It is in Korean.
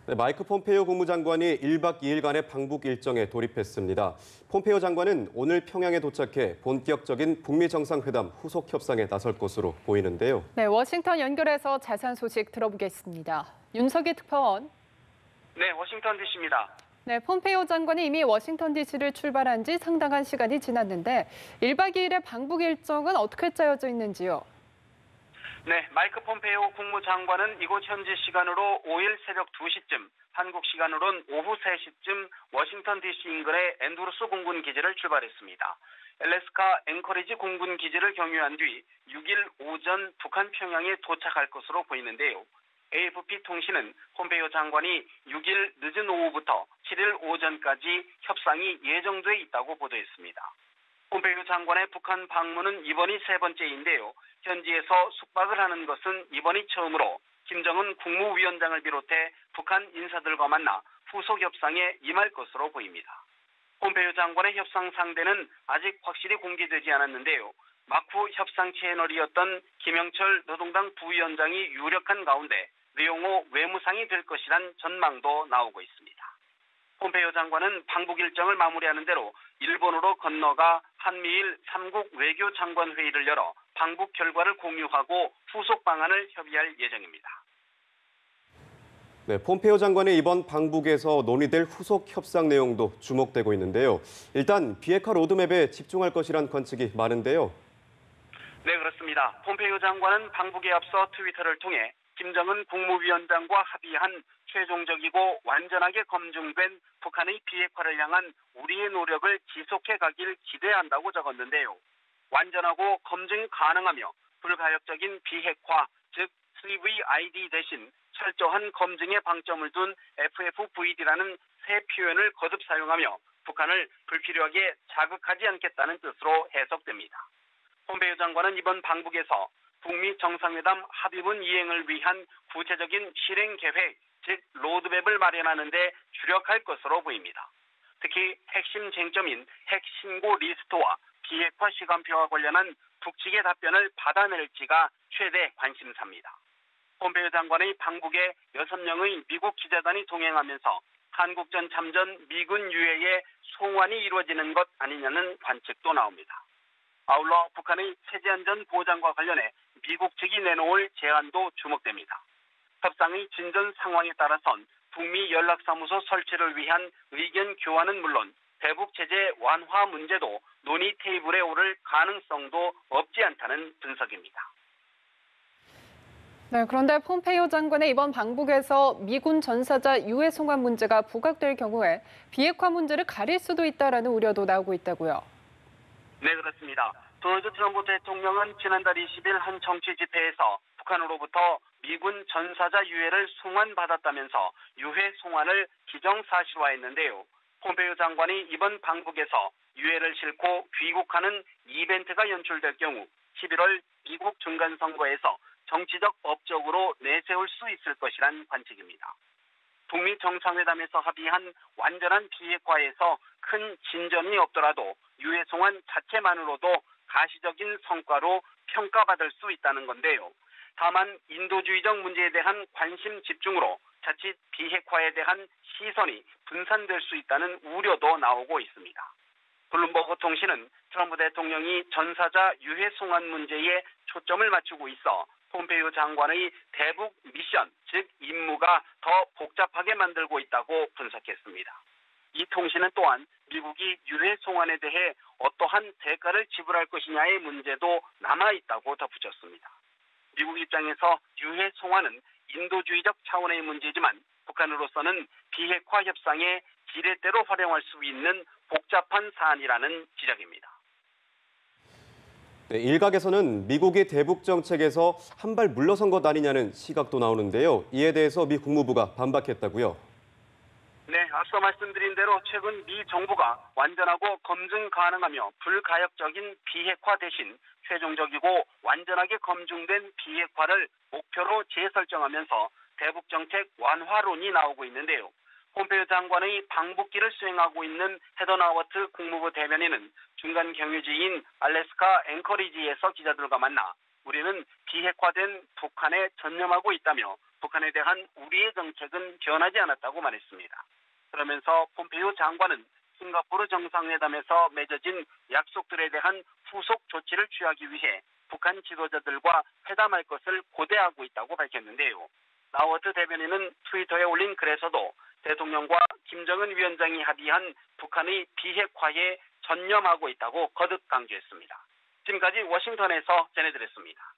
네, 마이크 폼페이오 국무장관이 1박 2일간의 방북 일정에 돌입했습니다. 폼페이오 장관은 오늘 평양에 도착해 본격적인 북미 정상회담 후속 협상에 나설 것으로 보이는데요. 네, 워싱턴 연결해서 자세한 소식 들어보겠습니다. 윤석희 특파원. 네, 워싱턴 DC입니다. 네, 폼페이오 장관이 이미 워싱턴 DC를 출발한 지 상당한 시간이 지났는데 1박 2일의 방북 일정은 어떻게 짜여져 있는지요? 네, 마이크 폼페이오 국무장관은 이곳 현지 시간으로 5일 새벽 2시쯤, 한국 시간으로는 오후 3시쯤 워싱턴 DC 인근의 앤드루스 공군 기지를 출발했습니다. 알래스카 앵커리지 공군 기지를 경유한 뒤 6일 오전 북한 평양에 도착할 것으로 보이는데요. AFP 통신은 폼페이오 장관이 6일 늦은 오후부터 7일 오전까지 협상이 예정돼 있다고 보도했습니다. 폼페이오 장관의 북한 방문은 이번이 세 번째인데요. 현지에서 숙박을 하는 것은 이번이 처음으로 김정은 국무위원장을 비롯해 북한 인사들과 만나 후속 협상에 임할 것으로 보입니다. 폼페이오 장관의 협상 상대는 아직 확실히 공개되지 않았는데요. 막후 협상 채널이었던 김영철 노동당 부위원장이 유력한 가운데 류용호 외무상이 될 것이란 전망도 나오고 있습니다. 폼페이오 장관은 방북 일정을 마무리하는 대로 일본으로 건너가 한미일 3국 외교장관 회의를 열어 방북 결과를 공유하고 후속 방안을 협의할 예정입니다. 네, 폼페이오 장관의 이번 방북에서 논의될 후속 협상 내용도 주목되고 있는데요. 일단 비핵화 로드맵에 집중할 것이란 관측이 많은데요. 네, 그렇습니다. 폼페이오 장관은 방북에 앞서 트위터를 통해 김정은 국무위원장과 합의한 최종적이고 완전하게 검증된 북한의 비핵화를 향한 우리의 노력을 지속해 가길 기대한다고 적었는데요. 완전하고 검증 가능하며 불가역적인 비핵화, 즉 CVID 대신 철저한 검증에 방점을 둔 FFVD라는 새 표현을 거듭 사용하며 북한을 불필요하게 자극하지 않겠다는 뜻으로 해석됩니다. 폼페이오 장관은 이번 방북에서 북미 정상회담 합의문 이행을 위한 구체적인 실행 계획, 즉 로드맵을 마련하는 데 주력할 것으로 보입니다. 특히 핵심 쟁점인 핵 신고 리스트와 비핵화 시간표와 관련한 북측의 답변을 받아낼지가 최대 관심사입니다. 폼페이오 장관의 방북에 6명의 미국 기자단이 동행하면서 한국전 참전 미군 유해의 송환이 이루어지는 것 아니냐는 관측도 나옵니다. 아울러 북한의 체제안전 보장과 관련해 미국 측이 내놓을 제안도 주목됩니다. 협상의 진전 상황에 따라선 북미 연락사무소 설치를 위한 의견 교환은 물론 대북 제재 완화 문제도 논의 테이블에 오를 가능성도 없지 않다는 분석입니다. 네, 그런데 폼페이오 장관의 이번 방북에서 미군 전사자 유해 송환 문제가 부각될 경우에 비핵화 문제를 가릴 수도 있다라는 우려도 나오고 있다고요. 네, 그렇습니다. 도널드 트럼프 대통령은 지난달 20일 한 정치 집회에서 북한으로부터 미군 전사자 유해를 송환받았다면서 유해 송환을 기정사실화했는데요. 폼페이오 장관이 이번 방북에서 유해를 싣고 귀국하는 이벤트가 연출될 경우 11월 미국 중간선거에서 정치적 업적으로 내세울 수 있을 것이란 관측입니다. 북미 정상회담에서 합의한 완전한 비핵화에서 큰 진전이 없더라도 유해 송환 자체만으로도 가시적인 성과로 평가받을 수 있다는 건데요. 다만 인도주의적 문제에 대한 관심 집중으로 자칫 비핵화에 대한 시선이 분산될 수 있다는 우려도 나오고 있습니다. 블룸버그 통신은 트럼프 대통령이 전사자 유해 송환 문제에 초점을 맞추고 있어 폼페이오 장관의 대북 미션, 즉 임무가 더 복잡하게 만들고 있다고 분석했습니다. 이 통신은 또한 미국이 유해 송환에 대해 어떠한 대가를 지불할 것이냐의 문제도 남아있다고 덧붙였습니다. 미국 입장에서 유해 송환은 인도주의적 차원의 문제지만 북한으로서는 비핵화 협상에 지렛대로 활용할 수 있는 복잡한 사안이라는 지적입니다. 네, 일각에서는 미국이 대북 정책에서 한 발 물러선 것 아니냐는 시각도 나오는데요. 이에 대해서 미 국무부가 반박했다고요. 네, 앞서 말씀드린 대로 최근 미 정부가 완전하고 검증 가능하며 불가역적인 비핵화 대신 최종적이고 완전하게 검증된 비핵화를 목표로 재설정하면서 대북 정책 완화론이 나오고 있는데요. 폼페이오 장관의 방북기를 수행하고 있는 헤더 나워트 국무부 대변인은 중간 경유지인 알래스카 앵커리지에서 기자들과 만나 우리는 비핵화된 북한에 전념하고 있다며 북한에 대한 우리의 정책은 변하지 않았다고 말했습니다. 그러면서 폼페이오 장관은 싱가포르 정상회담에서 맺어진 약속들에 대한 후속 조치를 취하기 위해 북한 지도자들과 회담할 것을 고대하고 있다고 밝혔는데요. 라워트 대변인은 트위터에 올린 글에서도 대통령과 김정은 위원장이 합의한 북한의 비핵화에 전념하고 있다고 거듭 강조했습니다. 지금까지 워싱턴에서 전해드렸습니다.